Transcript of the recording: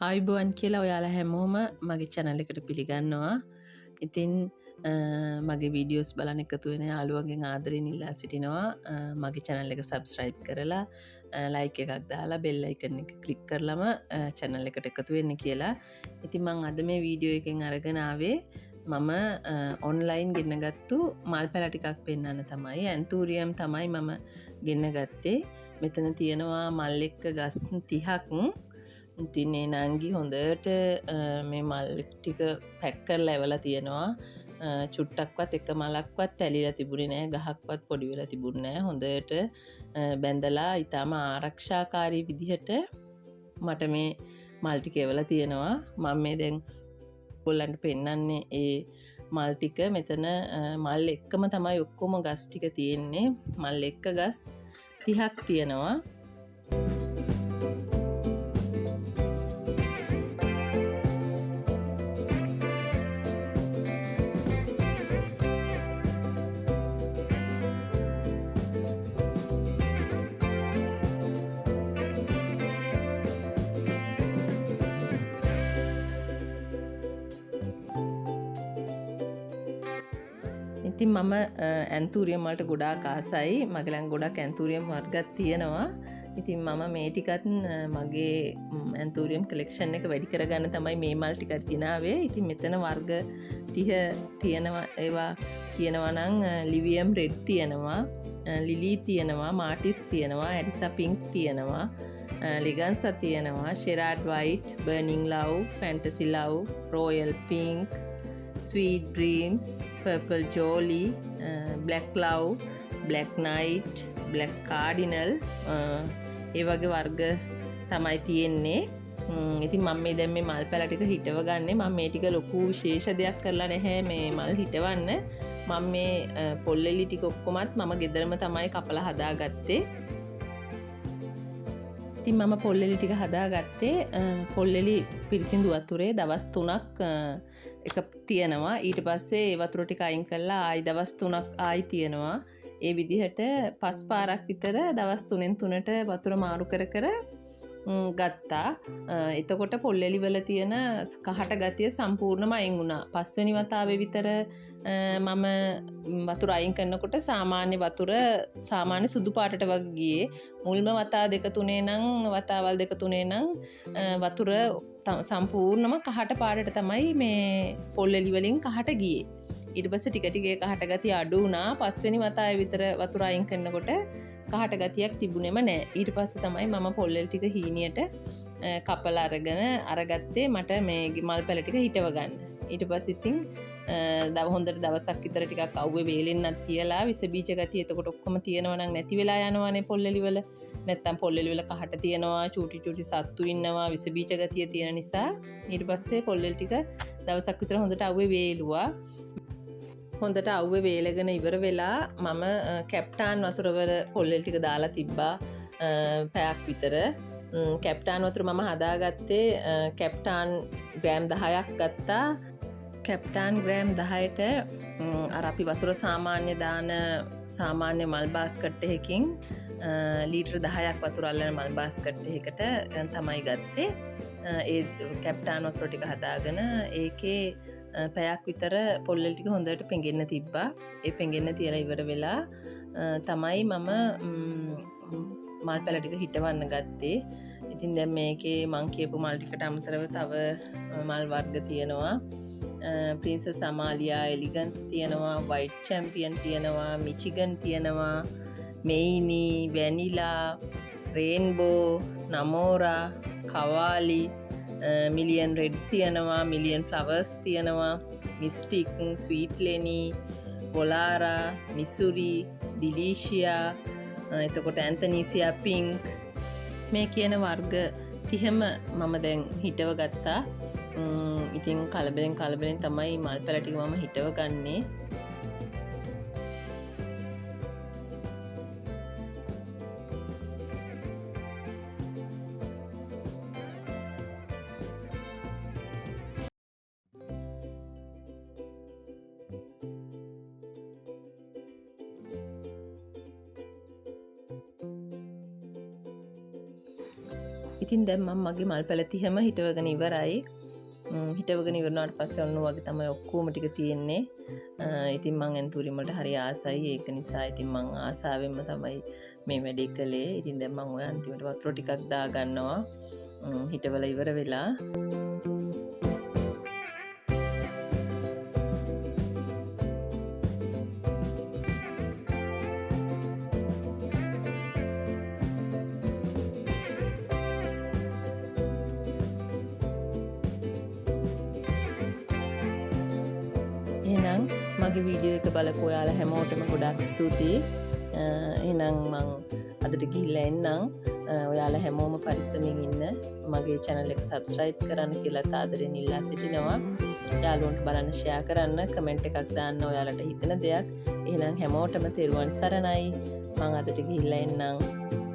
ආයුබෝවන් කියලා ඔයාලා හැමෝම මගේ channel එකට පිළිගන්නවා. ඉතින් මගේ වීඩියෝස් බලන්න එකතු වෙන යාළුවන්ගෙන් ආදරෙන් ඉල්ලා සිටිනවා මගේ channel එක subscribe කරලා like එකක් දාලා bell icon එක click කරලම channel එකට එකතු වෙන්න කියලා. ඉතින් මම අද මේ වීඩියෝ එකෙන් අරගෙන ආවේ මම online ගෙන්නගත්තු මල් පැල ටිකක් පෙන්වන්න තමයි. ඇන්තූරියම් තමයි මම ගෙන්න ගත්තේ. මෙතන තියෙනවා මල් එක්ක ගස් 30ක්. ඉතින් ඒ නංගි හොඳට මේ මල් ටික පැක් කරලා එවලා තියෙනවා. චුට්ටක්වත් එක මලක්වත් ඇලිලා තිබුණේ නැහැ, ගහක්වත් පොඩි වෙලා තිබුණේ නැහැ. හොඳට බැඳලා ඊටම ආරක්ෂාකාරී විදිහට මට මේ මල් ටික එවලා තියෙනවා. මම මේ දැන් ඔයගොල්ලන්ට පෙන්නන්නේ ඒ මල් ටික. මෙතන මල් එක්කම තමයි ඔක්කොම ගස් ටික තියෙන්නේ. මල් එක්ක ගස් 30ක් තියෙනවා. ඉතින් මම ඇන්තූරියම් වලට ගොඩාක් ආසයි. මගේ ළඟ ගොඩක් ඇන්තූරියම් වර්ගත් තියෙනවා. ඉතින් මම මේ ටිකත් මගේ ඇන්තූරියම් කලෙක්ෂන් එක වැඩි කරගන්න තමයි මේ මල් ටිකක් ගෙනාවේ. ඉතින් මෙතන වර්ග 30 තියෙනවා. ඒවා කියනවා නම් ලිවියම් රෙඩ් තියෙනවා, ලිලි තියෙනවා, මාටිස් තියෙනවා, ඇරිසා පින්ක් තියෙනවා, ලිගන්සා තියෙනවා, ෂෙරාඩ් white, burning love, fantasy love, royal pink, Sweet Dreams, Purple Jolly, Black Love, Black Knight, Black Cardinal ඒ වගේ වර්ග තමයි තියෙන්නේ. ඉතින් මම මේ දැන් මේ මල් පැල ටික හිටව ගන්නෙ. මම මේ ටික ලොකු විශේෂ දෙයක් කරලා නැහැ මේ මල් හිටවන්න. මම මේ පොල්ලෙලි ටික ඔක්කොමත් මම ගෙදරම තමයි කපලා හදාගත්තේ. ඉතින් මම පොල්ලෙලි ටික හදාගත්තේ පොල්ලෙලි පිරිසිදු වතුරේ දවස් 3ක් එක තියෙනවා. ඊට පස්සේ ඒ වතුර ටික අයින් කරලා ආයි දවස් 3ක් ආයි තියෙනවා. ඒ විදිහට 5 පාරක් විතර දවස් 3න් 3ට වතුර මාරු කර කර ගත්තා. එතකොට පොල්ලෙලි වල තියෙන කහට ගතිය සම්පූර්ණයෙන්ම අයින් වුණා. 5 වෙනි වතාවේ විතර මම වතුර අයින් කරනකොට සාමාන්‍ය වතුර සාමාන්‍ය සුදු පාටට වගේ ගියේ. මුල්ම වතා දෙක තුනේ නම් වතාවල් දෙක තුනේ නම් වතුර සම්පූර්ණම කහට පාටට තමයි මේ පොල්ලෙලි වලින් කහට ගියේ. ඊට පස්සේ ටික ටික කහට ගතිය අඩු වුණා. 5 වෙනි වතාවේ විතර වතුර අයින් කරනකොට කහට ගතියක් තිබුණෙම නැහැ. ඊට පස්සේ තමයි මම පොල්ලෙලි ටික හීනියට කපලා අරගත්තේ මට මේ මල් පැල ටික හිටව ගන්න. ඊට පස්සේ ඉතින් හොඳට දවසක් විතර ටිකක් අවුවේ වේලෙන්නත් තියලා විස බීජ ගතිය එතකොට ඔක්කොම තියෙනවා නම් නැති වෙලා යනවානේ පොල්ලෙලි වල. නැත්තම් පොල්ලෙලි වල කහට තියෙනවා, චූටි චූටි සත්තු ඉන්නවා, විස බීජ ගතිය තියෙන නිසා ඊට පස්සේ පොල්ලෙලි ටික දවසක් විතර හොඳට අවුවේ වේලුවා. හොඳට අවුවේ වේලගෙන ඉවර වෙලා මම කැප්ටාන් වතුරවල පොල්ලෙලි ටික දාලා තිබ්බා පැයක් විතර. කැප්ටාන් වතුර මම හදාගත්තේ කැප්ටාන් ග්‍රෑම් 10ක් ගත්තා. කැප්ටාන් ග්‍රෑම් 10ට අර අපි වතුර සාමාන්‍ය දාන සාමාන්‍ය මල් බාස්කට් එකකින් ලීටර් 10ක් වතුර අල්ලන මල් බාස්කට් එකකට තමයි ගත්තේ. ඒ කැප්ටාන් වතුර ටික හදාගෙන ඒකේ පැයක් විතර පොල්ලෙලි ටික හොඳට පෙඟෙන්න තිබ්බා. ඒ පෙඟෙන්න තියලා ඉවර වෙලා තමයි මම මල් පැල ටික හිටවන්න ගත්තේ. ඉතින් දැන් මේකේ මං කියපු මල් ටිකට අමතරව තව මල් වර්ග තියෙනවා. ප්‍රින්සස් අමාලියා එලිගන්ස් තියෙනවා, වයිට් චැම්පියන් තියෙනවා, මිචිගන් තියෙනවා, මෙයිනි, වැනිලා, රේන්බෝ, නමෝරා, කවාලි, මිලියන් රෙඩ් තියෙනවා, මිලියන් ෆ්ලවර්ස් තියෙනවා, මිස්ටික්, ස්වීට් ලෙනි, පොලාරා, මිසුරි, ඩිලීෂියා, එතකොට ඇන්තනීසියා පින්ක්, මේ කියන වර්ග 30ම මම දැන් හිටව ගත්තා. ඉතින් කලබලෙන් තමයි මල් පැල ටික මම හිටව ගන්නේ. ඉතින් දැන් මම මගේ මල් පැල 30ම හිටවගෙන ඉවරයි. හිටවගෙන ඉවරනාට පස්සේ ඔන්න වගේ තමයි ඔක්කොම ටික තියෙන්නේ. ඉතින් මං ඇන්තූරියම් වලට හරි ආසයි. ඒක නිසා ඉතින් මං ආසාවෙන්ම තමයි මේ වැඩේ කළේ. ඉතින් දැන් මං ඔය අන්තිමට වතුර ටිකක් දා ගන්නවා. හිටවල ඉවර වෙලා. එහෙනම් මගේ වීඩියෝ එක බලපු ඔයාලා හැමෝටම ගොඩක් ස්තුතියි. එහෙනම් මං අදට ගිහිල්ලා එන්නම්. ඔයාලා හැමෝම පරිස්සමින් ඉන්න. මගේ channel එක subscribe කරන්න කියලා ආදරෙන් ඉල්ලා සිටිනවා. යාළුවන්ට බලන්න share කරන්න, comment එකක් දාන්න ඔයාලට හිතෙන දෙයක්. එහෙනම් හැමෝටම තෙරුවන් සරණයි. මං අදට ගිහිල්ලා එන්නම්.